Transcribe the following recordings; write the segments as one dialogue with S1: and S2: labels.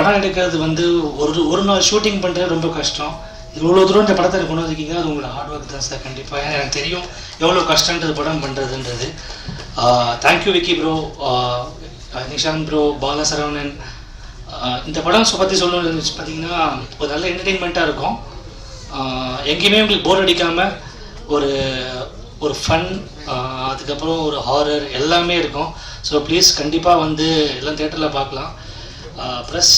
S1: படம் எடுக்கிறது வந்து ஒரு நாள் ஷூட்டிங் பண்ணுறது ரொம்ப கஷ்டம். இவ்வளோ தூரம் இந்த படத்தை கொண்டு வந்திருக்கீங்க, அது உங்களோட ஹார்ட் ஒர்க் தான் சார். கண்டிப்பாக ஏன்னா எனக்கு தெரியும் எவ்வளோ கஷ்டன்றது படம் பண்ணுறதுன்றது. Thank you Vicky bro, Nishanth bro, Bala Saravanan. இந்த படம் பற்றி சொல்லணும்னு பார்த்தீங்கன்னா ஒரு நல்ல என்டர்டெயின்மெண்ட்டாக இருக்கும். எங்கேயுமே உங்களுக்கு போர் அடிக்காமல் ஒரு ஃபன், அதுக்கப்புறம் ஒரு ஹாரர் எல்லாமே இருக்கும். ஸோ ப்ளீஸ் கண்டிப்பாக வந்து எல்லாம் தியேட்டரில் பார்க்கலாம். ப்ளஸ்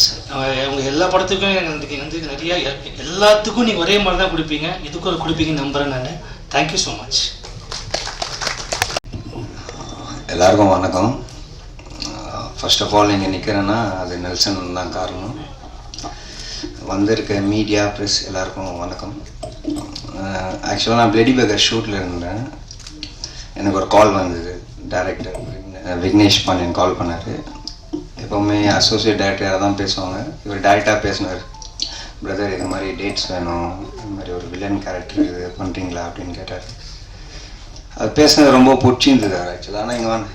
S1: அவங்க எல்லா படத்துக்கும் எனக்கு வந்து நிறையா எல்லாத்துக்கும் நீங்கள் ஒரே மாதிரி தான் கொடுப்பீங்க, இதுக்கும் ஒரு கொடுப்பீங்கன்னு நம்புகிறேன் நான். Thank you so much.
S2: எல்லாருக்கும் வணக்கம். ஃபர்ஸ்ட் ஆஃப் ஆல் இங்கே நிற்கிறேன்னா அது நெல்சன் தான் காரணம். வந்திருக்க மீடியா ப்ரெஸ் எல்லாருக்கும் வணக்கம். ஆக்சுவலாக நான் பிளடி பேக்கர் ஷூட்டில் இருந்தேன். எனக்கு ஒரு கால் வந்தது. டைரக்டர் விக்னேஷ் பாண்டியன் கால் பண்ணார். எப்போவுமே அசோசியேட் டைரக்டராக தான் பேசுவாங்க. இவர் டைரெக்டாக பேசினார். பிரதர் இது மாதிரி டேட்ஸ் வேணும், இது மாதிரி ஒரு வில்லன் கேரக்டர் இது பண்ணுறீங்களா அப்படின்னு கேட்டார். அது பேசினது ரொம்ப பிடிச்சிருந்தது ஆக்சுவலாக. ஆனால் இங்கே வாங்க,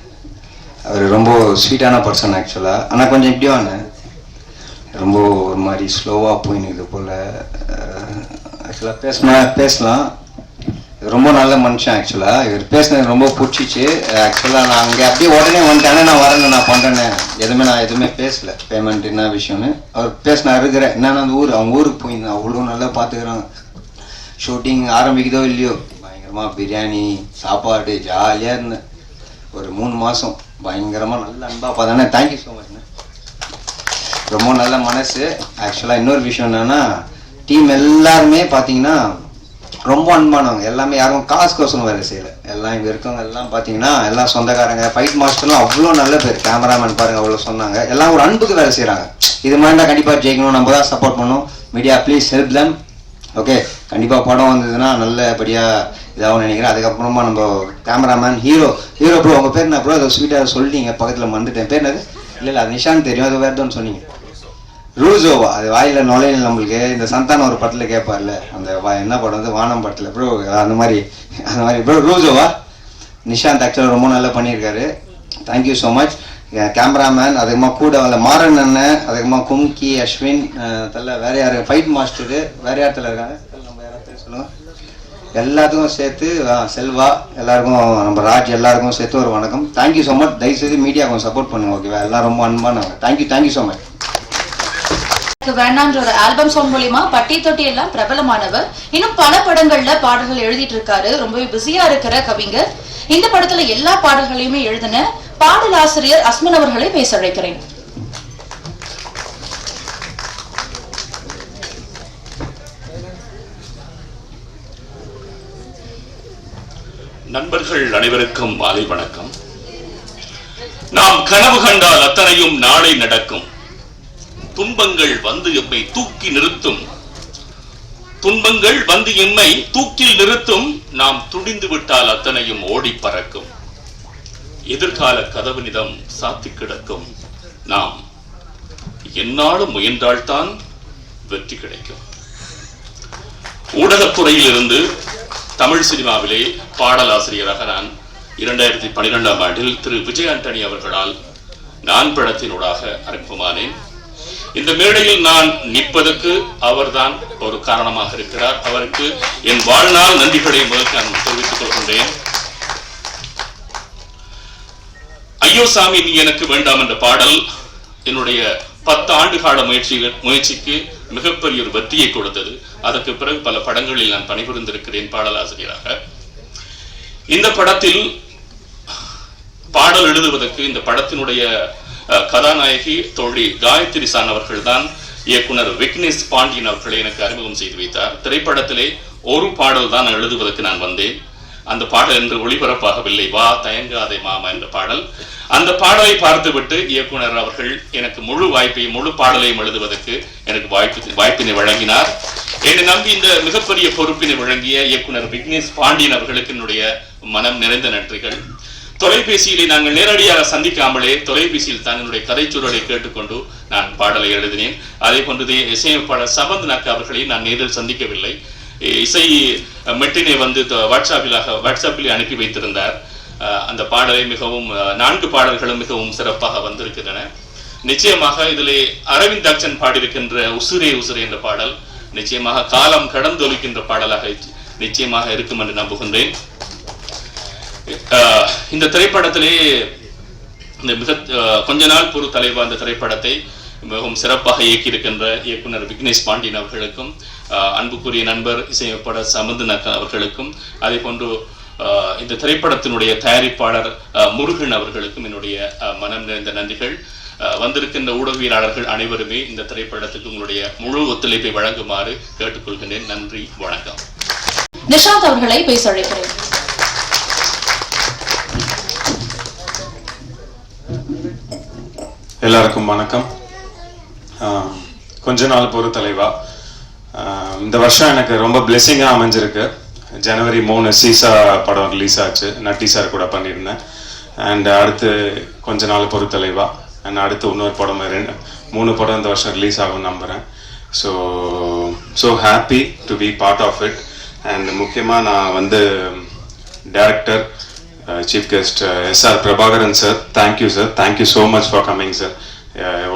S2: அவர் ரொம்ப ஸ்வீட்டான பர்சன் ஆக்சுவலாக. ஆனால் கொஞ்சம் இப்படி வாங்க, ரொம்ப ஒரு மாதிரி ஸ்லோவாக போயினுக்குது போல். ஆக்சுவலாக பேசலாம். ரொம்ப நல்ல மனுஷன் ஆக்சுவலாக. இவர் பேசினது ரொம்ப பிடிச்சிச்சு. ஆக்சுவலாக நான் அங்கே அப்படியே உடனே வந்துட்டேன். நான் வரேன்னு நான் பண்ணுறேன்னு நான் எதுவுமே பேசலை. பேமெண்ட் என்ன விஷயம்னு அவர் பேசினா இருக்கிறேன். என்னென்னா அந்த அவங்க ஊருக்கு போயிருந்தேன். அவ்வளோ நல்லா பார்த்துக்கிறாங்க. ஷூட்டிங் ஆரம்பிக்குதோ இல்லையோ பயங்கரமாக பிரியாணி சாப்பாடு ஜாலியாக இருந்தேன். ஒரு 3 மாதம் பயங்கரமாக நல்ல அன்பாக பார்த்தானே. Thank you so மச்ண்ணே. ரொம்ப நல்ல மனசு. ஆக்சுவலாக இன்னொரு விஷயம் என்னென்னா டீம் எல்லாருமே பார்த்தீங்கன்னா ரொம்ப அன்பானவங்க. எல்லாமே யாரும் காசுக்கோசரம் வேலை செய்யலை. எல்லாம் இங்கே இருக்கவங்க எல்லாம் பார்த்தீங்கன்னா எல்லாம் சொந்தக்காரங்க. ஃபைட் மாஸ்டர்லாம் அவ்வளோ நல்ல பேர். கேமராமேன் பாருங்க அவ்வளோ சொன்னாங்க. எல்லாம் ஒரு அன்புக்கு வேலை செய்கிறாங்க. இது மாதிரி தான் கண்டிப்பாக ஜெயிக்கணும். நம்ம தான் சப்போர்ட் பண்ணணும். Media please help them. Okay, கண்டிப்பாக படம் வந்ததுன்னா நல்லபடியாக இதாகவும் நினைக்கிறேன். அதுக்கப்புறமா நம்ம கேமராமேன் ஹீரோ ப்ரோ, உங்கள் பேர் என்ன ப்ரோ? அதை ஸ்வீட்டாக சொல்லிட்டீங்க, பக்கத்தில் மறந்துட்டேன். பேர் என்னது? இல்லை அது நிஷாந்த் தெரியும். அது வேறு எதுவும் சொன்னீங்க. ரூசோவா? அது வாயில் நுழையில நம்மளுக்கு. இந்த சந்தானம் ஒரு படத்தில் கேட்பார்ல, அந்த என்ன படம் வந்து வானம் படத்தில் ப்ரோ, அந்த மாதிரி ப்ரோ ரூசோவா? நிஷாந்த் ஆக்சுவலாக ரொம்ப நல்லா பண்ணியிருக்காரு. Thank you so much. கேமராமேன், அதுக்கமாக கூட வந்த மாறன் அண்ணன், அதுக்கமாக கும்கி, அஸ்வின், தெரியல வேறு யார், ஃபைட் மாஸ்டரு வேறு யார்த்தில் இருக்காங்க நம்ம யாராவது சொல்லுங்கள். எல்லாத்துக்கும் சேர்த்து செல்வா, எல்லாருக்கும் நம்ம ராஜ் எல்லாருக்கும் சேர்த்து ஒரு வணக்கம். Thank you so much. தயவுசெய்து மீடியா கொஞ்சம் சப்போர்ட் பண்ணுங்க. ஓகேவா? எல்லாம் ரொம்ப அன்பானவங்க. Thank you so much.
S3: வேண்டான்ற ஒரு ஆல்பம் சாங் மூலியமா பட்டி தொட்டி எல்லாம் பிரபலமானவர். இன்னும் பல படங்கள்ல பாடல்கள் எழுதிட்டு இருக்காரு. ரொம்பவே பிஸியா இருக்கிற கவிஞர். இந்த படத்துல எல்லா பாடல்களையுமே எழுதின பாடலாசிரியர் அஸ்மன் அவர்களை பேச அழைக்கிறேன்.
S4: நண்பர்கள் அனைவருக்கும் மாலை வணக்கம். நாம் கனவு கண்டால் அத்தனையும் நாளை நடக்கும். துன்பங்கள் வந்து எம்மை தூக்கி நிறுத்தும். துன்பங்கள் வந்து எம்மை தூக்கில் நிறுத்தும். நாம் துணிந்து விட்டால் அத்தனையும் ஓடி பறக்கும். எதிர்கால கதவுனிடம் சாத்தி கிடக்கும். நாம் என்னாலும் முயன்றால்தான் வெற்றி கிடைக்கும். ஊடகத்துறையில் இருந்து தமிழ் சினிமாவிலே பாடலாசிரியராக நான் 2012ஆம் ஆண்டில் திரு விஜய் ஆண்டனி அவர்களால் நான் படத்தினூடாக அறிமுகமானேன். இந்த மேடையில் நான் நிற்பதற்கு அவர்தான் ஒரு காரணமாக இருக்கிறார். அவருக்கு என் வாழ்நாள் நன்றிகளை முதல் நான் தெரிவித்துக் கொள்கின்றேன். ஐயோ சாமி நீ எனக்கு வேண்டாம் என்ற பாடல் என்னுடைய 10 ஆண்டு கால முயற்சிக்கு மிகப்பெரிய ஒரு வெற்றியை கொடுத்தது. அதற்கு பிறகு பல படங்களில் நான் பணிபுரிந்திருக்கிறேன் பாடலாசிரியராக. இந்த படத்தில் பாடல் எழுதுவதற்கு இந்த படத்தினுடைய கதாநாயகி தோழி காயத்ரி சான் அவர்கள் தான் இயக்குனர் விக்னேஷ் பாண்டியன் அவர்களை எனக்கு அறிமுகம் செய்து வைத்தார். திரைப்படத்திலே ஒரு பாடல் தான் எழுதுவதற்கு நான் வந்தேன். அந்த பாடல் என்று ஒளிபரப்பாகவில்லை. வா தயங்காதே மாமா என்ற பாடல். அந்த பாடலை பார்த்துவிட்டு இயக்குனர் அவர்கள் எனக்கு முழு பாடலையும் எழுதுவதற்கு எனக்கு வாய்ப்பினை வழங்கினார். என்னை நம்பி இந்த மிகப்பெரிய பொறுப்பினை வழங்கிய இயக்குனர் விக்னேஷ் பாண்டியன் அவர்களுக்கு என்னுடைய மனம் நிறைந்த நன்றிகள். தொலைபேசியிலே நாங்கள் நேரடியாக சந்திக்காமலே தொலைபேசியில் தான் என்னுடைய கதைச்சூழலை கேட்டுக்கொண்டு நான் பாடலை எழுதினேன். அதே போன்று இசையமைப்பாளர் சபந்த் நக் அவர்களை நான் நேரில் சந்திக்கவில்லை. இசை மெட்டினை வந்து வாட்ஸ்அப்பில் அனுப்பி வைத்திருந்தார். அந்த பாடலை மிகவும் 4 பாடல்களும் மிகவும் சிறப்பாக வந்திருக்கின்றன. நிச்சயமாக இதிலே அரவிந்த் அக்சன் பாடியிருக்கின்ற உசுரே உசுரே என்ற பாடல் நிச்சயமாக காலம் கடந்து ஒலிக்கின்ற பாடலாக நிச்சயமாக இருக்கும் என்று நம்புகின்றேன். இந்த திரைப்படத்திலே இந்த கொஞ்ச நாள் பொறு தலைவா அந்த திரைப்படத்தை மிகவும் சிறப்பாக இயக்கியிருக்கின்ற இயக்குனர் விக்னேஷ் பாண்டியன் அவர்களுக்கும், அன்புக்குரிய நண்பர் இசையமைப்பாளர் சமந்தன் அவர்களுக்கும், அதே போன்று இந்த திரைப்படத்தினுடைய தயாரிப்பாளர் முருகன் அவர்களுக்கும் என்னுடைய மனம் நிறைந்த நன்றிகள். வந்திருக்கின்ற ஊடகவியலாளர்கள் அனைவருமே இந்த திரைப்படத்துக்கு உங்களுடைய முழு ஒத்துழைப்பை வழங்குமாறு கேட்டுக்கொள்கின்றேன். நன்றி, வணக்கம்.
S3: நிஷாந்த் அவர்களை பேச அழைக்கிறேன்.
S5: எல்லாருக்கும் வணக்கம். கொஞ்ச நாள் பொறு தலைவா, இந்த வருஷம் எனக்கு ரொம்ப பிளெஸிங்காக அமைஞ்சிருக்கு. ஜனவரி 3 சீசா படம் ரிலீஸ் ஆச்சு, நட்டி சார் கூட பண்ணியிருந்தேன். அண்ட் அடுத்து கொஞ்ச நாள் பொறு தலைவா, அண்ட் அடுத்து இன்னொரு படம் 3 படம் இந்த வருஷம் ரிலீஸ் ஆகும்னு நம்புகிறேன். So happy to be part of it. And முக்கியமாக நான் வந்து director chief guest SR Prabhakaran sir, thank you sir, thank you so much for coming sir.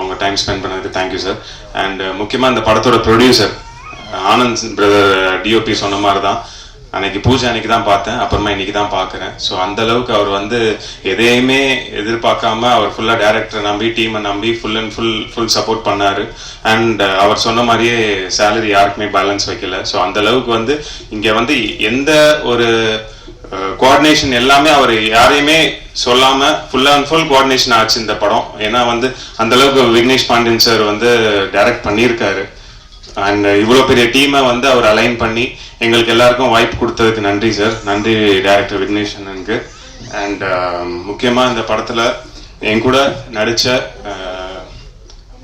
S5: உங்கள் டைம் ஸ்பெண்ட் பண்ணதுக்கு தேங்க்யூ சார். அண்ட் முக்கியமாக இந்த படத்தோட ப்ரொடியூசர் ஆனந்த் பிரதர், டிஓபி சொன்ன மாதிரி தான் அன்னைக்கு பூஜை அன்னைக்கு தான் பார்த்தேன், அப்புறமா இன்னைக்கு தான் பார்க்குறேன். ஸோ அந்த அளவுக்கு அவர் வந்து எதையுமே எதிர்பார்க்காம அவர் ஃபுல்லாக டேரக்டரை நம்பி டீமை நம்பி ஃபுல் அண்ட் ஃபுல் சப்போர்ட் பண்ணார். அண்ட் அவர் சொன்ன மாதிரியே சேலரி யாருக்குமே பேலன்ஸ் வைக்கல. ஸோ அந்த அளவுக்கு வந்து இங்கே வந்து எந்த ஒரு கோஆர்டினேஷன் எல்லாமே அவர் யாரையுமே சொல்லாம ஃபுல் அண்ட் ஃபுல் கோஆர்டினேஷன் ஆச்சு இந்த படம். ஏன்னா வந்து அந்த அளவுக்கு விக்னேஷ் பாண்டியன் சார் வந்து டைரக்ட் பண்ணியிருக்காரு. அண்ட் இவ்வளோ பெரிய டீமை வந்து அவர் அலைன் பண்ணி எங்களுக்கு எல்லாருக்கும் வாய்ப்பு கொடுத்ததுக்கு நன்றி சார், நன்றி டைரக்டர் விக்னேஷ் அண்ணனுக்கு. அண்ட் முக்கியமாக இந்த படத்தில் என் கூட நடித்த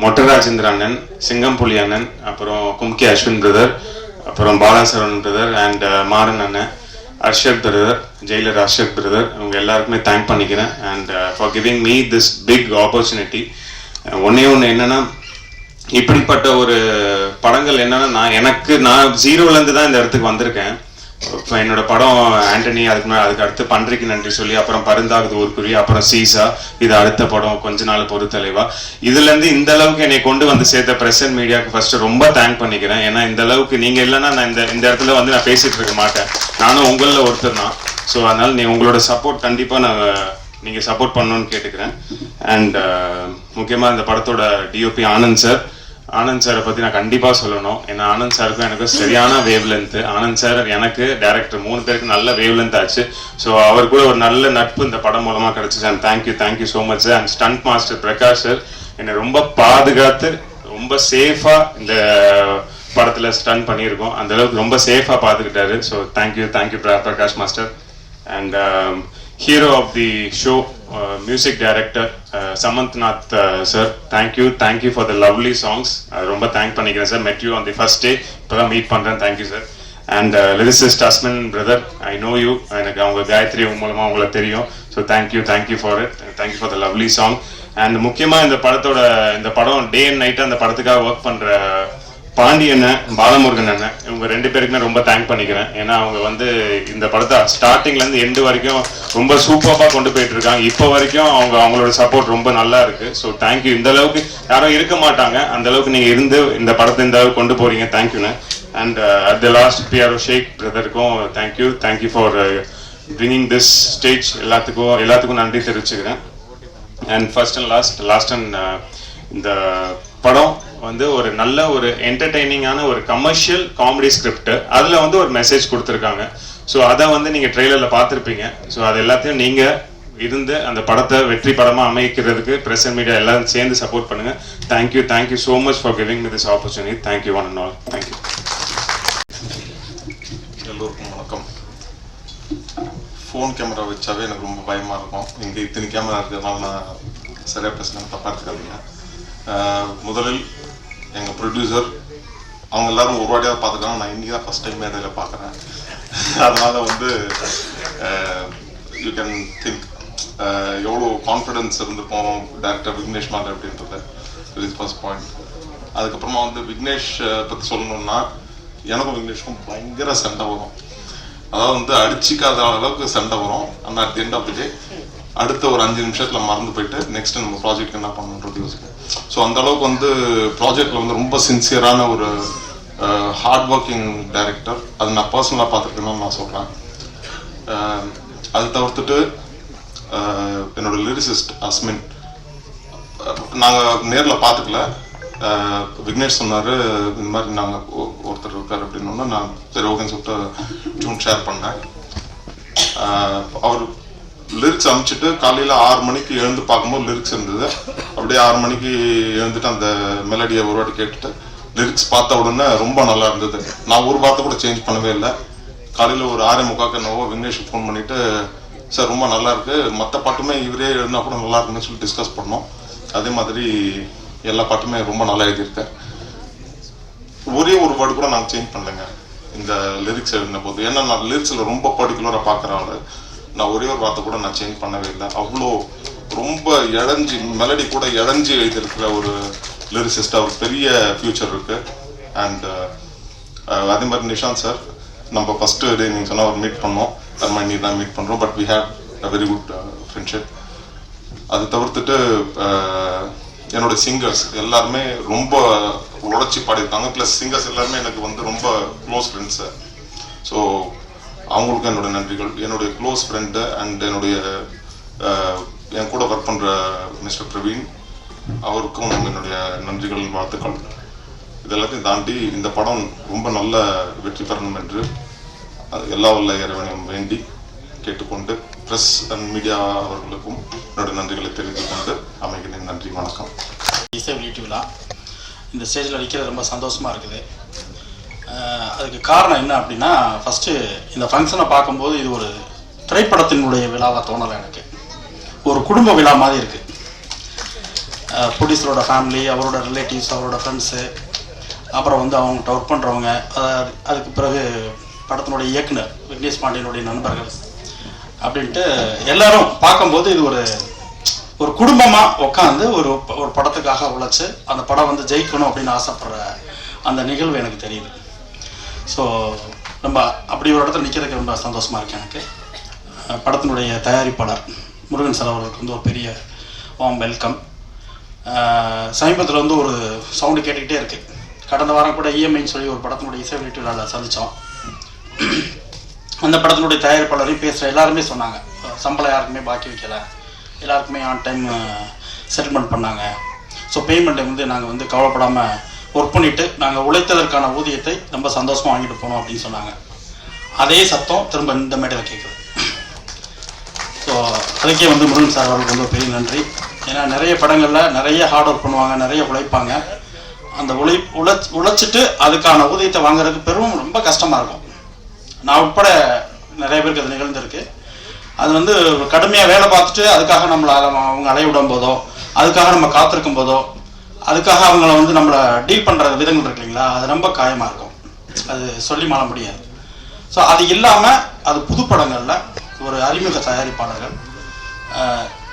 S5: மொட்டராஜேந்திர அண்ணன், சிங்கம்புலி அண்ணன், அப்புறம் கும்கி அஸ்வின் பிரதர், அப்புறம் பாலாசரவன் பிரதர், அண்ட் மாறன் அண்ணன், Arshad brother, jailer Arshad brother, அவங்க எல்லாருக்குமே தேங்க் பண்ணிக்கிறேன். And for giving me this big opportunity. ஒன்னே ஒன்று என்னன்னா, இப்படிப்பட்ட ஒரு படங்கள் என்னன்னா நான் ஜீரோலேருந்து தான் இந்த இடத்துக்கு வந்திருக்கேன். இப்போ என்னோட படம் ஆண்டனி, அதுக்கு அடுத்து பன்றிக்கு நன்றி சொல்லி, அப்புறம் பருந்தாகுது ஊர்க்குரிய, அப்புறம் சீசா, இது அடுத்த படம் கொஞ்ச நாள் பொறு தலைவா. இதுலேருந்து இந்த அளவுக்கு என்னை கொண்டு வந்து சேர்த்த பிரஸ் அண்ட் மீடியாவுக்கு ஃபர்ஸ்ட் ரொம்ப தேங்க் பண்ணிக்கிறேன். ஏன்னா இந்த அளவுக்கு நீங்கள் இல்லைன்னா நான் இந்த இடத்துல வந்து நான் பேசிட்டு இருக்க மாட்டேன். நானும் உங்களில் ஒருத்தர் தான். ஸோ அதனால் உங்களோட சப்போர்ட் கண்டிப்பாக நீங்கள் சப்போர்ட் பண்ணணும்னு கேட்டுக்கிறேன். அண்ட் முக்கியமாக இந்த படத்தோட டிஓபி ஆனந்த் சாரை பற்றி நான் கண்டிப்பாக சொல்லணும். ஏன்னா ஆனந்த் சாருக்கும் எனக்கு சரியான வேவ் லென்த்து. ஆனந்த் சார் எனக்கு டேரக்டர் 3 பேருக்கு நல்ல வேவ் லென்த் ஆச்சு. ஸோ அவர் கூட ஒரு நல்ல நட்பு இந்த படம் மூலமாக கிடச்சிச்சு. And thank you so much sir. And stunt master Prakash sir என்னை ரொம்ப பாதுகாத்து ரொம்ப சேஃபாக இந்த படத்தில் ஸ்டன் பண்ணியிருக்கோம். அந்த அளவுக்கு ரொம்ப சேஃபாக பார்த்துக்கிட்டாரு. So thank you Prakash master. And hero of the show, music director Samanthnath sir, thank you for the lovely songs. ரொம்ப தேங்க் பண்ணிக்கிறேன் sir. met you on the first day, இப்போதான் மீட் பண்ணுறேன். Thank you sir. And lyricist Asmin brother, I know you, எனக்கு அவங்க காயத்ரி மூலமாக உங்களை தெரியும். So thank you for it, thank you for the lovely song. And முக்கியமாக இந்த படம் டே அண்ட் நைட்டாக அந்த படத்துக்காக ஒர்க் பண்ணுற பாண்டியன், பாலமுருகன் அண்ணன், இவங்க 2 பேருக்குமே ரொம்ப தேங்க் பண்ணிக்கிறேன். ஏன்னா அவங்க வந்து இந்த படத்தை ஸ்டார்டிங்லேருந்து எண்டு வரைக்கும் ரொம்ப சூப்பராக கொண்டு போயிட்டு இருக்காங்க. இப்போ வரைக்கும் அவங்களோட சப்போர்ட் ரொம்ப நல்லா இருக்கு. So thank you. இந்த அளவுக்கு யாரும் இருக்க மாட்டாங்க, அந்த அளவுக்கு நீங்கள் இருந்து இந்த படத்தை இந்த அளவுக்கு கொண்டு போறீங்க. தேங்க்யூண்ணே. And at the last PRO Sheikh பிரதருக்கும் thank you for bringing this stage. எல்லாத்துக்கும் நன்றி தெரிவிச்சுக்கிறேன். And first and last and இந்த படம் வந்து ஒரு நல்ல ஒரு என்டர்டெய்னிங்கான ஒரு கமர்ஷியல் காமெடி ஸ்கிரிப்ட். அதில் வந்து ஒரு மெசேஜ் கொடுத்துருக்காங்க. ஸோ அதை வந்து நீங்கள் ட்ரெய்லரில் பார்த்துருப்பீங்க. ஸோ அது எல்லாத்தையும் நீங்கள் இருந்து அந்த படத்தை வெற்றி படமாக அமைக்கிறதுக்கு பிரஸ் அண்ட் மீடியா எல்லாரும் சேர்ந்து சப்போர்ட் பண்ணுங்கள். Thank you so much for giving me this opportunity. Thank you one and all. Thank you.
S6: எல்லோருக்கும் வணக்கம். ஃபோன் கேமரா வச்சாவே எனக்கு ரொம்ப பயமாக இருக்கும். இங்கே இத்தனை கேமரா இருக்கிறதுனால நான் சரியாக பேசுகிறேன், தப்பாக எடுத்துக்காதீங்க. முதலில் எங்கள் ப்ரொடியூசர் அவங்க எல்லாரும் ஒரு வாட்டியாக பார்த்துருக்காங்க. நான் இன்றைக்கி தான் ஃபஸ்ட் டைம் மேடையில் பார்க்குறேன். அதனால் வந்து யூ கேன் திங்க் எவ்வளோ கான்ஃபிடென்ஸ் இருந்திருப்போம் டேரக்டர் விக்னேஷ் மாதர் அப்படின்றது. Is first point. அதுக்கப்புறமா வந்து விக்னேஷ் பற்றி சொல்லணுன்னா எனக்கும் விக்னேஷ்க்கும் பயங்கர சண்டை வரும். அதாவது வந்து அடிச்சிக்காத அளவுக்கு சண்டை வரும். ஆனால் at the end of the day அடுத்த ஒரு 5 நிமிஷத்தில் மறந்து போயிட்டு நெக்ஸ்ட் நம்ம ப்ராஜெக்ட் என்ன பண்ணணுன்றது யோசிப்போம். ஸோ அந்த அளவுக்கு வந்து ப்ராஜெக்டில் வந்து ரொம்ப சின்சியரான ஒரு ஹார்ட் ஒர்க்கிங் டைரக்டர். அது நான் பர்சனலாக பார்த்துருக்கேன்னு நான் சொல்கிறேன். அது தவிர்த்துட்டு என்னோட லிரிசிஸ்ட் அஸ்மின், நாங்கள் நேரில் பார்த்துக்கல. விக்னேஷ் சொன்னார் இந்த மாதிரி நாங்கள் ஒருத்தர் இருக்கார் அப்படின்னா, நான் சரி ஓகேன்னு சொல்லிட்டு டியூன் ஷேர் பண்ணேன். அவர் லிரிக்ஸ் அனுப்பிச்சிட்டு காலையில் 6 மணிக்கு எழுந்து பார்க்கும்போது லிரிக்ஸ் இருந்தது. அப்படியே 6 மணிக்கு எழுந்துட்டு அந்த மெலடியை ஒரு வாட்டி கேட்டுட்டு லிரிக்ஸ் பார்த்த உடனே ரொம்ப நல்லா இருந்தது. நான் ஒரு வார்த்தை கூட சேஞ்ச் பண்ணவே இல்லை. காலையில் ஒரு 6:45 என்னவோ விக்னேஷ் ஃபோன் பண்ணிவிட்டு, சார் ரொம்ப நல்லா இருக்கு, மற்ற பாட்டுமே இவரே எழுதினா கூட நல்லா இருக்குன்னு சொல்லி டிஸ்கஸ் பண்ணோம். அதே மாதிரி எல்லா பாட்டுமே ரொம்ப நல்லா எழுதியிருக்கேன். ஒரே ஒரு வேர்டு கூட நாங்கள் சேஞ்ச் பண்ணலைங்க இந்த லிரிக்ஸ் எழுதின போது. ஏன்னா நான் லிரிக்ஸில் ரொம்ப பர்டிகுலராக பார்க்குற ஆள். நான் ஒரே ஒரு வார்த்தை கூட நான் சேஞ்ச் பண்ணவே இல்லை. அவ்வளோ ரொம்ப இழஞ்சி மெலடி கூட இழஞ்சி எழுதியிருக்கிற ஒரு லிரிசிஸ்ட். அவர் பெரிய ஃபியூச்சர் இருக்கு. அண்ட் அதே மாதிரி நிஷாந்த் சார், நம்ம ஃபஸ்ட்டு டே நீங்கள் சொன்னால் அவர் மீட் பண்ணோம், தர்மணி தான் மீட் பண்ணுறோம். But we have a very good friendship. அது தவிர்த்துட்டு என்னோட சிங்கர்ஸ் எல்லாருமே ரொம்ப உழைச்சி பாடியிருக்காங்க. ப்ளஸ் சிங்கர்ஸ் எல்லாருமே எனக்கு வந்து ரொம்ப க்ளோஸ் ஃப்ரெண்ட்ஸு. ஸோ அவங்களுக்கும் என்னோட நன்றிகள். என்னுடைய க்ளோஸ் ஃப்ரெண்டு அண்ட் என்னுடைய என் கூட ஒர்க் பண்ணுற மிஸ்டர் பிரவீன், அவருக்கும் என்னுடைய நன்றிகள், வாழ்த்துக்கள். இதெல்லாத்தையும் தாண்டி இந்த படம் ரொம்ப நல்ல வெற்றி பெறணும் என்று எல்லா வல்ல இறைவனையும் வேண்டி கேட்டுக்கொண்டு ப்ரெஸ் அண்ட் மீடியா அவர்களுக்கும் என்னோட நன்றிகளை தெரிவித்துக் கொண்டு அமைகிறேன். நன்றி, வணக்கம்.
S7: இசை வெளியீட்டு விழா இந்த ஸ்டேஜில் நிற்கிறது ரொம்ப சந்தோஷமாக இருக்குது. அதுக்கு காரணம் என்ன அப்படின்னா, ஃபஸ்ட்டு இந்த ஃபங்க்ஷனை பார்க்கும்போது இது ஒரு திரைப்படத்தினுடைய விழாவாக தோணலை எனக்கு. ஒரு குடும்ப விழா மாதிரி இருக்குது. ப்ரொடியூசரோட ஃபேமிலி, அவரோட ரிலேட்டிவ்ஸ், அவரோட ஃப்ரெண்ட்ஸு, அப்புறம் வந்து அவங்கள்ட்ட ஒர்க் பண்ணுறவங்க, அதுக்கு பிறகு படத்தினுடைய இயக்குனர் விக்னேஷ் பாண்டியனுடைய நண்பர்கள் அப்படின்ட்டு எல்லாரும் பார்க்கும்போது இது ஒரு குடும்பமாக உட்காந்து ஒரு படத்துக்காக உழைச்சி அந்த படம் வந்து ஜெயிக்கணும் அப்படின்னு ஆசைப்படுற அந்த நிகழ்வு எனக்கு தெரியுது. ஸோ நம்ம அப்படி ஒரு இடத்துல நிற்கிறதுக்கு ரொம்ப சந்தோஷமாக இருக்குது எனக்கு. படத்தினுடைய தயாரிப்பாளர் முருகன் சார் அவர்களுக்கு வந்து ஒரு பெரிய வார்ம் வெல்கம். சமீபத்தில் வந்து ஒரு சவுண்டு கேட்டுக்கிட்டே இருக்குது. கடந்த வாரம் கூட இஎம்ஐன்னு சொல்லி ஒரு படத்தினுடைய இசை வெளியீட்டு விழாவில் சந்தித்தோம். அந்த படத்தினுடைய தயாரிப்பாளரையும் பேசுகிற எல்லாருமே சொன்னாங்க, சம்பளம் யாருக்குமே பாக்கி வைக்கலை, எல்லாருக்குமே ஆன் டைம் செட்டில்மெண்ட் பண்ணாங்க. ஸோ பேமெண்ட்டை வந்து நாங்கள் வந்து கவலைப்படாமல் ஒர்க் பண்ணிவிட்டு நாங்கள் உழைத்ததற்கான ஊதியத்தை ரொம்ப சந்தோஷமாக வாங்கிட்டு போனோம் அப்படின்னு சொன்னாங்க. அதே சத்தம் திரும்ப இந்த மேடையில் கேட்குது. ஸோ அதுக்கே வந்து முருகன் சார் அவர்களுக்கு வந்து ஒரு பெரிய நன்றி. ஏன்னா நிறைய படங்களில் நிறைய ஹார்ட் ஒர்க் பண்ணுவாங்க, நிறைய உழைப்பாங்க. அந்த உழைச்சிட்டு அதுக்கான ஊதியத்தை வாங்குறதுக்கு பெரும் ரொம்ப கஷ்டமாக இருக்கும். நான் உட்பட நிறைய பேருக்கு அது நிகழ்ந்திருக்கு. அது வந்து கடுமையாக வேலை பார்த்துட்டு அதுக்காக நம்மளை அவங்க அலைய விடும் போதோ, அதுக்காக நம்ம காத்திருக்கும் போதோ, அதுக்காக அவங்கள வந்து நம்மளை டீல் பண்ணுற விதங்கள் இருக்கு இல்லைங்களா, அது ரொம்ப காயமாக இருக்கும். அது சொல்லி மாற முடியாது. ஸோ அது இல்லாமல் அது புது படங்களில் ஒரு அறிமுக தயாரிப்பாளர்கள்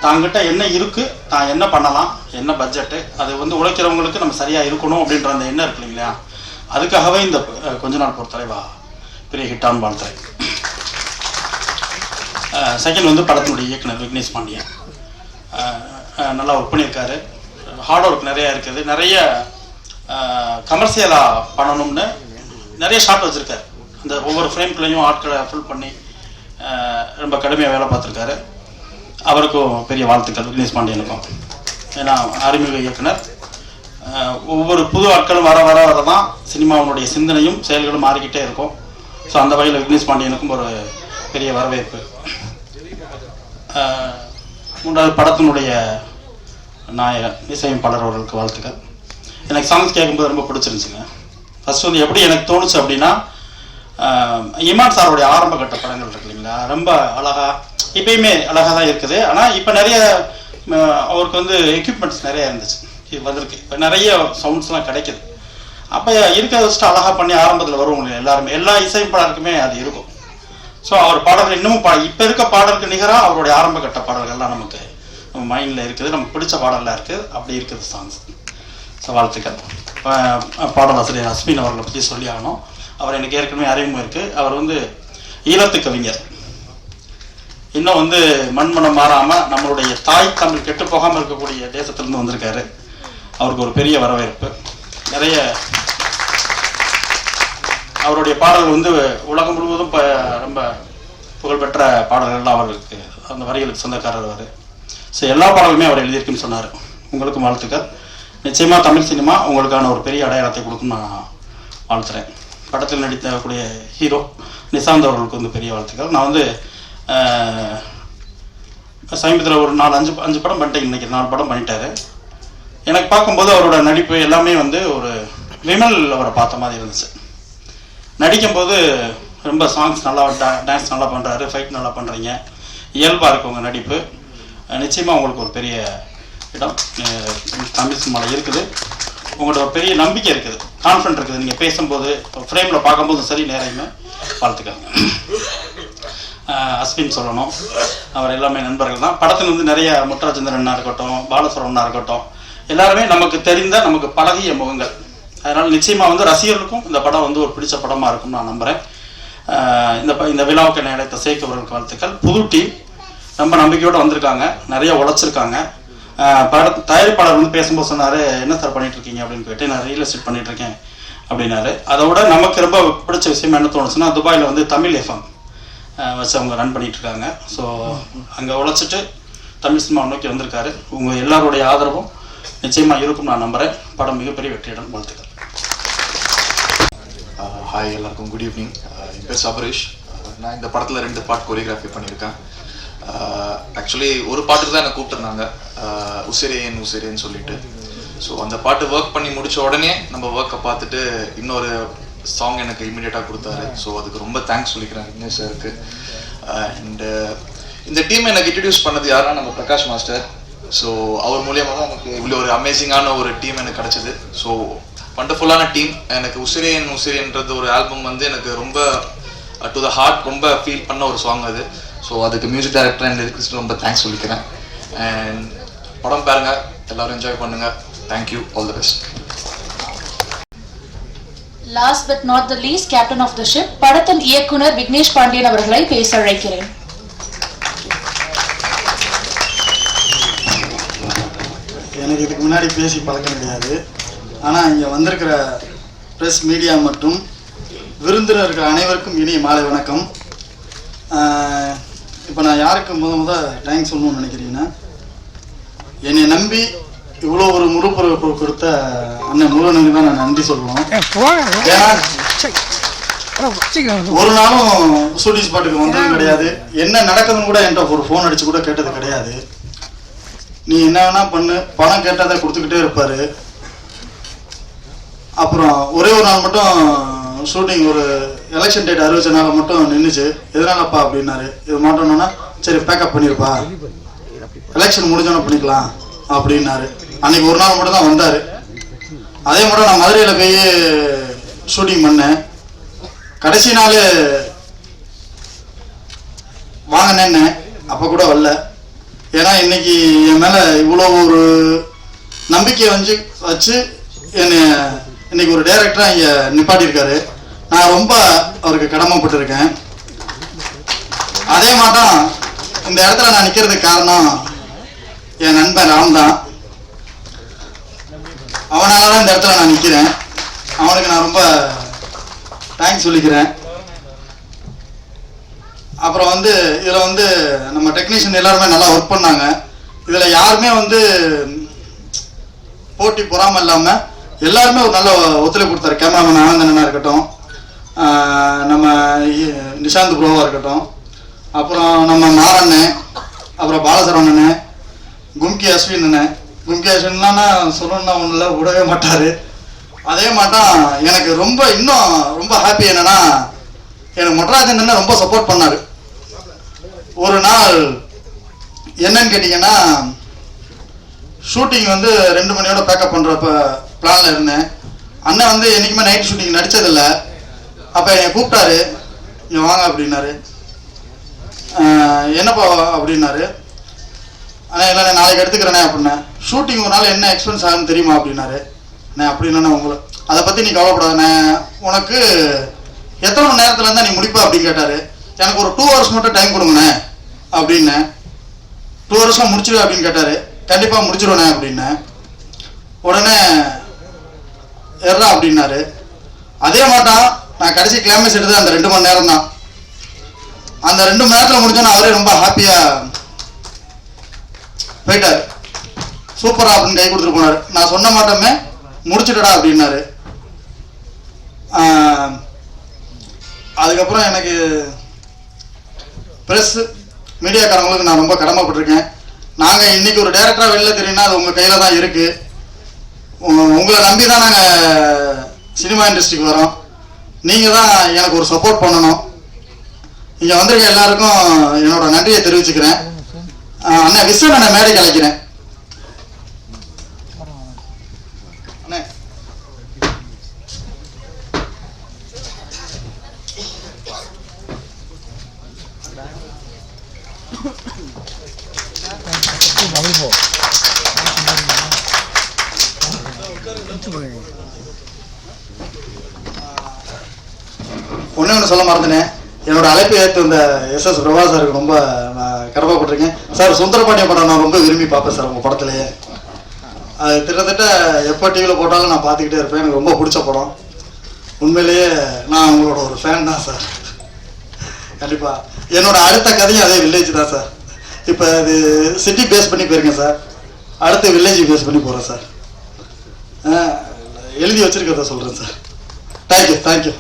S7: தாங்கிட்ட என்ன இருக்குது, தான் என்ன பண்ணலாம், என்ன பட்ஜெட்டு, அது வந்து உழைக்கிறவங்களுக்கு நம்ம சரியாக இருக்கணும் அப்படின்ற அந்த எண்ணம் இருக்கு இல்லைங்களா, அதுக்காகவே இந்த கொஞ்ச நாள் பொறுத்தலைவா பெரிய ஹிட்டான வாழ்த்துறை. செகண்ட் வந்து படத்தினுடைய இயக்குனர் விக்னேஷ் பாண்டியன் நல்லா ஒர்க் பண்ணியிருக்காரு. ஹார்ட் ஒர்க் நிறையா இருக்குது. நிறைய கமர்ஷியலாக பண்ணணும்னு நிறைய ஷாட் வச்சுருக்காரு. அந்த ஒவ்வொரு ஃப்ரேம்குள்ளேயும் ஆட்களை ஃபுல் பண்ணி ரொம்ப கடுமையாக வேலை பார்த்துருக்காரு. அவருக்கும் பெரிய வாழ்த்துக்கள் விக்னேஷ் பாண்டியனுக்கும். ஏன்னா அறிமுக இயக்குனர். ஒவ்வொரு புது ஆட்களும் வர வர வர தான் சினிமாவினுடைய சிந்தனையும் செயல்களும் மாறிக்கிட்டே இருக்கும். ஸோ அந்த வகையில் விக்னேஷ் பாண்டியனுக்கும் ஒரு பெரிய வரவேற்பு. மூன்றாவது படத்தினுடைய நாயகன் இசையமைப்பாளர் அவர்களுக்கு வாழ்த்துக்கள். எனக்கு சாங்ஸ் கேட்கும்போது ரொம்ப பிடிச்சிருந்துச்சுங்க. ஃபர்ஸ்ட் வந்து எப்படி எனக்கு தோணுச்சு அப்படின்னா, இமான் சாருடைய ஆரம்ப கட்ட படங்கள் இருக்கு இல்லைங்களா, ரொம்ப அழகாக இப்பயுமே அழகாக தான் இருக்குது. ஆனால் இப்போ நிறைய அவருக்கு வந்து எக்யூப்மெண்ட்ஸ் நிறைய இருந்துச்சு, இது வந்திருக்கு. இப்போ நிறைய சவுண்ட்ஸ்லாம் கிடைக்கிது. அப்போ இருக்கிறத வச்சுட்டு அழகாக பண்ணி ஆரம்பத்தில் வருவாங்க எல்லாருமே, எல்லா இசையமைப்பாளருக்குமே அது இருக்கும். ஸோ அவர் பாடல்கள் இன்னமும் இப்போ இருக்க பாடலுக்கு நிகராக அவருடைய ஆரம்ப கட்ட பாடல்கள்லாம் நமக்கு நம்ம மைண்டில் இருக்குது, நமக்கு பிடிச்ச பாடலாம் இருக்குது. அப்படி இருக்குது சாங்ஸ். ஸோ வாழ்த்துக்கள். பாடலாசிரியர் அஸ்மின் அவர்களை பற்றி சொல்லி ஆகணும். அவர் எனக்கு ஏற்கனவே அறிமுகம் இருக்குது. அவர் வந்து ஈழத்து கவிஞர். இன்னும் வந்து மண்மனம் மாறாமல் நம்மளுடைய தாய் தமிழ் கெட்டு போகாமல் இருக்கக்கூடிய தேசத்திலேருந்து வந்திருக்காரு. அவருக்கு ஒரு பெரிய வரவேற்பு. நிறைய அவருடைய பாடல்கள் வந்து உலகம் முழுவதும் ரொம்ப புகழ்பெற்ற பாடல்கள்லாம் அவர்களுக்கு அந்த வரிகளுக்கு சொந்தக்காரர் அவர். ஸோ எல்லா பாடலுமே அவர் எழுதியிருக்குன்னு சொன்னார். உங்களுக்கும் வாழ்த்துக்கள். நிச்சயமாக தமிழ் சினிமா உங்களுக்கான ஒரு பெரிய அடையாளத்தை கொடுக்கும் நான் வாழ்த்துறேன். படத்தில் நடித்தக்கூடிய ஹீரோ நிசாந்த் அவர்களுக்கு வந்து பெரிய வாழ்த்துக்கள். நான் வந்து சமீபத்தில் ஒரு 4-5 படம் பண்ணிட்டேன். இன்றைக்கி 4 படம் பண்ணிட்டாரு. எனக்கு பார்க்கும்போது அவரோட நடிப்பு எல்லாமே வந்து ஒரு விமல் அவரை பார்த்த மாதிரி இருந்துச்சு. நடிக்கும்போது ரொம்ப சாங்ஸ் நல்லா டான்ஸ் நல்லா பண்ணுறாரு, ஃபைட் நல்லா பண்ணுறீங்க, இயல்பாக இருக்குது உங்கள் நடிப்பு. நிச்சயமாக உங்களுக்கு ஒரு பெரிய இடம் தமிழ் சினிமாவில் இருக்குது. உங்களோட ஒரு பெரிய நம்பிக்கை இருக்குது, கான்ஃபிடென்ட் இருக்குது. நீங்கள் பேசும்போது ஃப்ரேமில் பார்க்கும்போதும் சரி, நேரையுமே வாழ்த்துக்கள். அஸ்வின் சொல்லணும், அவர் எல்லாமே நண்பர்கள் தான். படத்தில் வந்து நிறைய முத்துராஜேந்திரனா இருக்கட்டும், பாலசுரவனா இருக்கட்டும், எல்லாருமே நமக்கு தெரிந்த நமக்கு பழகிய முகங்கள். அதனால் நிச்சயமாக வந்து ரசிகர்களுக்கும் இந்த படம் வந்து ஒரு பிடிச்ச படமாக இருக்கும்னு நான் நம்புகிறேன். இந்த விழாவுக்கு என்னை அழைத்த சேக் அவர்களுக்கு வாழ்த்துக்கள். புது டீம் ரொம்ப நம்பிக்கையோடு வந்திருக்காங்க, நிறைய உழைச்சிருக்காங்க. தயாரிப்பாளர் வந்து பேசும்போது சொன்னார், என்ன சார் பண்ணிகிட்ருக்கீங்க அப்படின்னு கேட்டு, நான் ரியல் எஸ்டேட் பண்ணிகிட்ருக்கேன் அப்படின்னாரு. அதோட நமக்கு ரொம்ப பிடிச்ச விஷயம் என்ன தோணுச்சுன்னா, துபாயில் வந்து தமிழ் எஃப்எம் வச்சு அவங்க ரன் பண்ணிகிட்ருக்காங்க. ஸோ அங்கே உழைச்சிட்டு தமிழ் சினிமா நோக்கி வந்திருக்காரு. உங்கள் எல்லாருடைய ஆதரவும் நிச்சயமாக இருக்கும் நான் நம்புகிறேன். படம் மிகப்பெரிய வெற்றியிடம். வாழ்த்துக்கள்.
S8: ஹாய், எல்லாருக்கும் குட் ஈவினிங். என் பேர் சபரீஷ். நான் இந்த படத்தில் 2 பாட்டு கொரியோகிராஃபி பண்ணியிருக்கேன். ஆக்சுவலி ஒரு பாட்டுக்கு தான் என்னை கூப்பிட்டுருந்தாங்க, உசிரேன் உசிரேன்னு சொல்லிட்டு. ஸோ அந்த பாட்டு ஒர்க் பண்ணி முடித்த உடனே நம்ம ஒர்க்கை பார்த்துட்டு இன்னொரு சாங் எனக்கு இமீடியட்டாக கொடுத்தாரு. ஸோ அதுக்கு ரொம்ப தேங்க்ஸ் சொல்லிக்கிறேன் விக்னேஷ் சாருக்கு. அண்டு இந்த டீம் எனக்கு இன்ட்ரடியூஸ் பண்ணது யாருன்னா நம்ம பிரகாஷ் மாஸ்டர். ஸோ அவர் மூலியமாக தான் எனக்கு இவ்வளோ ஒரு அமேசிங்கான ஒரு டீம் எனக்கு கிடச்சிது. ஸோ வண்டர்ஃபுல்லான டீம். எனக்கு உசிரேன் உசிரேன்றது ஒரு ஆல்பம் வந்து எனக்கு ரொம்ப டு த ஹார்ட், ரொம்ப ஃபீல் பண்ண ஒரு சாங் அது. ஸோ அதுக்கு மியூசிக் டைரக்டர் அண்ட் லிரிக்ஸ்க்கு ரொம்ப தேங்க்ஸ் சொல்லிக்கிறேன். அண்ட் படம் பாருங்கள், எல்லோரும் என்ஜாய் பண்ணுங்கள். Thank you, all the best.
S3: Last but not the least, captain of the ship படத்தின் இயக்குனர் விக்னேஷ் பாண்டியன் அவர்களை பேச அழைக்கிறேன்.
S9: எனக்கு இதுக்கு முன்னாடி பேசி பழக்கம் கிடையாது. ஆனால் இங்கே வந்திருக்கிற ப்ரெஸ் மீடியா மற்றும் விருந்தினர்கள் அனைவருக்கும் இனிய மாலை வணக்கம். இப்போ நான் யாருக்கு முத தேங்க்ஸ் சொல்லணும்னு நினைக்கிறீங்கன்னா, என்னை நம்பி இவ்வளோ ஒரு முழுப்பொருள் கொடுத்த அண்ணன் முருகனுக்கு தான் நான் நன்றி சொல்லுவோம். ஒரு நாளும் ஷூட்டிங் ஸ்பாட்டுக்கு வந்ததும் கிடையாது, என்ன நடக்குதுன்னு கூட என்கிட்ட ஒரு ஃபோன் அடிச்சு கூட கேட்டது கிடையாது. நீ என்ன வேணா பண்ணு, பணம் கேட்டால் தான் கொடுத்துக்கிட்டே இருப்பார். அப்புறம் ஒரே ஒரு நாள் மட்டும் ஷூட்டிங் ஒரு எலெக்ஷன் டேட் அறிவிச்சனால மட்டும் நின்றுச்சு. எதனாலப்பா அப்படின்னாரு. இது மாட்டோம்னா சரி பேக்கப் பண்ணியிருப்பா, எலெக்ஷன் முடிஞ்சோன்னா பண்ணிக்கலாம் அப்படின்னாரு. அன்னைக்கு ஒரு நாள் மட்டும் தான் வந்தார். அதே மட்டும் நான் மதுரையில் போய் ஷூட்டிங் பண்ணேன். கடைசி நாள் வாங்கினேன்னு அப்போ கூட வரல. ஏன்னா இன்னைக்கு என் மேலே இவ்வளோ ஒரு நம்பிக்கையை வச்சு என்னை இன்னைக்கு ஒரு டைரக்டராக இங்கே நிப்பாட்டியிருக்காரு. நான் ரொம்ப அவருக்கு கடமைப்பட்டிருக்கேன். அதே மாட்டம் இந்த இடத்துல நான் நிற்கிறதுக்கு காரணம் என் நண்பன் ராம் தான். அவனால தான் இந்த இடத்துல நான் நிற்கிறேன். அவனுக்கு நான் ரொம்ப தேங்க்ஸ் சொல்லிக்கிறேன். அப்புறம் வந்து இதில் வந்து நம்ம டெக்னீஷியன் எல்லாருமே நல்லா ஒர்க் பண்ணாங்க. இதில் யாருமே வந்து போட்டி பொறாமல் இல்லாமல் எல்லாருமே ஒரு நல்ல ஒத்துழைப்பு கொடுத்தாரு. கேமராமேன் ஆனந்தனா இருக்கட்டும், நம்ம நிஷாந்த் ப்ரோவாக இருக்கட்டும், அப்புறம் நம்ம மாறண்ணன், அப்புறம் பாலசரவணன், கும்கி அஸ்வின். கும்கி அஸ்வின்லாம் சொல்லணும்னா ஒன்றும் இல்லை, விடவே மாட்டார். அதே மாட்டம் எனக்கு இன்னும் ரொம்ப ஹாப்பி என்னன்னா, எனக்கு முத்துராஜேந்திரன் ரொம்ப சப்போர்ட் பண்ணார். ஒரு நாள் என்னன்னு கேட்டிங்கன்னா, ஷூட்டிங் வந்து 2 மணியோட பேக்கப் பண்ணுறப்ப பிளானில் இருந்தேன். அண்ணன் வந்து என்றைக்குமே நைட் ஷூட்டிங் நடித்ததில்லை. அப்போ என்னை கூப்பிட்டாரு, இங்கே வாங்க அப்படின்னாரு. என்னப்பா அப்படின்னாரு. ஆனால் இல்லை நாளைக்கு எடுத்துக்கிறேனே அப்படின்னேன். ஷூட்டிங் ஒரு நாள் என்ன எக்ஸ்பென்ஸ் ஆகுன்னு தெரியுமா அப்படின்னாரு. நான் அப்படின்னா உங்களை அதை பற்றி நீ கவலைப்படாத, உனக்கு எத்தனை மணி நேரத்தில் இருந்தால் நீ முடிப்பா அப்படின்னு கேட்டார். எனக்கு ஒரு 2 hours மட்டும் டைம் கொடுங்கண்ணே அப்படின்னேன். 2 hours முடிச்சிடு அப்படின்னு கேட்டார். கண்டிப்பாக முடிச்சிடுவேண்ணே அப்படின்னேன். உடனே எர்றா அப்படின்னாரு. அதே மாட்டான் நான் கடைசி கிளைமேக்ஸ் எடுத்தது அந்த 2 மணி நேரம் தான். அந்த 2 மணி நேரத்தில் முடிஞ்சோன்னா அவரே ரொம்ப ஹாப்பியாக போயிட்டார். சூப்பரா அப்படின்னு கை கொடுத்துட்டு போனார். நான் சொன்ன மாட்டோமே முடிச்சுட்டடா அப்படின்னாரு. அதுக்கப்புறம் எனக்கு ப்ரெஸ் மீடியாக்காரங்களுக்கு நான் ரொம்ப கடமைப்பட்டிருக்கேன். நாங்கள் இன்னைக்கு ஒரு டைரக்டராக வெளில தெரியும்னா அது உங்கள் கையில் தான் இருக்குது. உங்களை நம்பி தான் நாங்கள் சினிமா இண்டஸ்ட்ரிக்கு வரோம். நீங்கள் தான் எனக்கு ஒரு சப்போர்ட் பண்ணணும். இங்கே வந்திருக்க எல்லாருக்கும் என்னோட நன்றியை தெரிவிச்சுக்கிறேன். அண்ணா விஸ்வன் அண்ணன் மேடைக்கு அழைக்கிறேன். அண்ணே ஒன்று சொல்ல மறந்துனேன். என்னோட அழைப்பை ஏற்று இந்த SS பிரபா சாருக்கு ரொம்ப நான் கடமைப்பட்டிருக்கேன். சார் சுந்தரபாண்டிய படம் நான் ரொம்ப விரும்பி பார்ப்பேன் சார். உங்கள் படத்துலையே அது கிட்டத்தட்ட எப்போ டிவியில் போட்டாலும் நான் பார்த்துக்கிட்டே இருப்பேன். எனக்கு ரொம்ப பிடிச்ச படம். உண்மையிலேயே நான் உங்களோட ஒரு ஃபேன் தான் சார். கண்டிப்பாக என்னோட அடுத்த கதையும் அதே வில்லேஜ் தான் சார். இப்போ அது சிட்டி பேஸ் பண்ணி போயிருக்கேன் சார். அடுத்து வில்லேஜ் பேஸ் பண்ணி போகிறேன் சார். எழுதி வச்சிருக்கிறத சொல்கிறேன் சார். தேங்க்யூ.